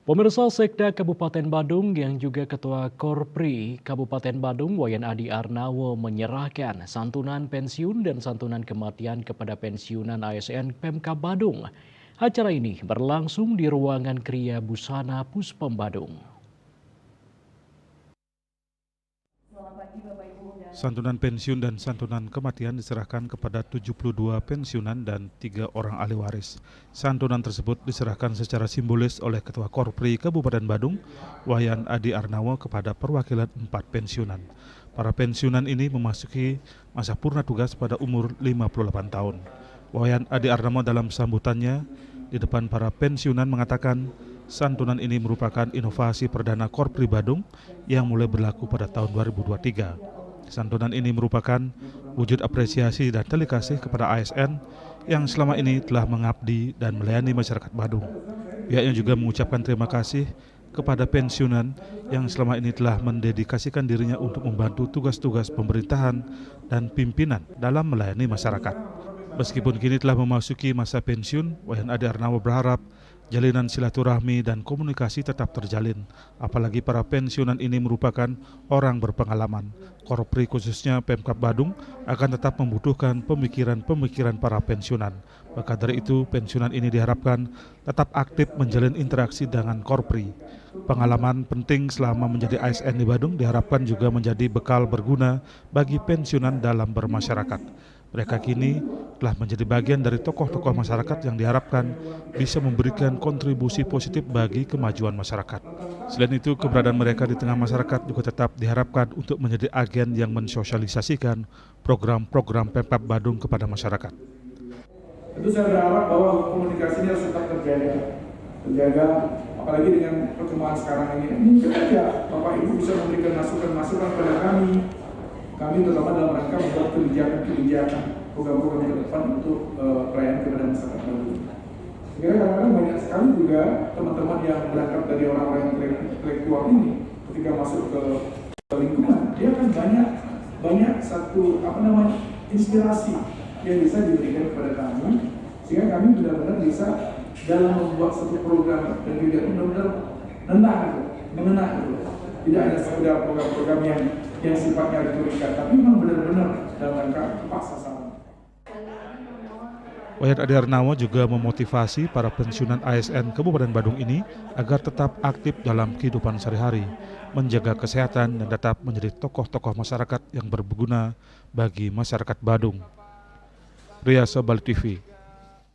Pemirsa Sekda Kabupaten Badung yang juga Ketua Korpri Kabupaten Badung Wayan Adi Arnawo menyerahkan santunan pensiun dan santunan kematian kepada pensiunan ASN Pemkab Badung. Acara ini berlangsung di ruangan Kriya Busana Puspom Badung. Santunan pensiun dan santunan kematian diserahkan kepada 72 pensiunan dan 3 orang ahli waris. Santunan tersebut diserahkan secara simbolis oleh Ketua Korpri Kabupaten Badung, Wayan Adi Arnawo kepada perwakilan 4 pensiunan. Para pensiunan ini memasuki masa purna tugas pada umur 58 tahun. Wayan Adi Arnawo dalam sambutannya di depan para pensiunan mengatakan santunan ini merupakan inovasi perdana Korpri Badung yang mulai berlaku pada tahun 2023. Santunan ini merupakan wujud apresiasi dan tali kasih kepada ASN yang selama ini telah mengabdi dan melayani masyarakat Badung. Pihaknya juga mengucapkan terima kasih kepada pensiunan yang selama ini telah mendedikasikan dirinya untuk membantu tugas-tugas pemerintahan dan pimpinan dalam melayani masyarakat. Meskipun kini telah memasuki masa pensiun, Wayan Adi Arnawo berharap jalinan silaturahmi dan komunikasi tetap terjalin. Apalagi para pensiunan ini merupakan orang berpengalaman. Korpri khususnya Pemkab Badung akan tetap membutuhkan pemikiran-pemikiran para pensiunan. Maka dari itu pensiunan ini diharapkan tetap aktif menjalin interaksi dengan Korpri. Pengalaman penting selama menjadi ASN di Badung diharapkan juga menjadi bekal berguna bagi pensiunan dalam bermasyarakat. Mereka kini telah menjadi bagian dari tokoh-tokoh masyarakat yang diharapkan bisa memberikan kontribusi positif bagi kemajuan masyarakat. Selain itu, keberadaan mereka di tengah masyarakat juga tetap diharapkan untuk menjadi agen yang mensosialisasikan program-program Pemkab Badung kepada masyarakat. Tentu saya berharap bahwa komunikasi ini harus tetap terjaga, apalagi dengan perkembangan sekarang ini. Mungkin saja Bapak Ibu bisa memberikan masukan-masukan kepada kami terutama dalam rangka membuat kebijakan program-program ke depan untuk pelayanan kepada masyarakat Badung. Sehingga kadang-kadang banyak sekali juga teman-teman yang berangkat dari orang-orang intelektual ini ketika masuk ke lingkungan, dia akan banyak satu inspirasi yang bisa diberikan kepada kami, sehingga kami benar-benar bisa dalam membuat satu program dan kegiatan benar-benar mengena. Tidak hanya sekedar program-program yang sifatnya retorika, tapi memang benar-benar dalam rangka tepat sasaran. Wayan Adi Arnawo juga memotivasi para pensiunan ASN Kabupaten Badung ini agar tetap aktif dalam kehidupan sehari-hari, menjaga kesehatan dan tetap menjadi tokoh-tokoh masyarakat yang berguna bagi masyarakat Badung. Ria Sobal TV.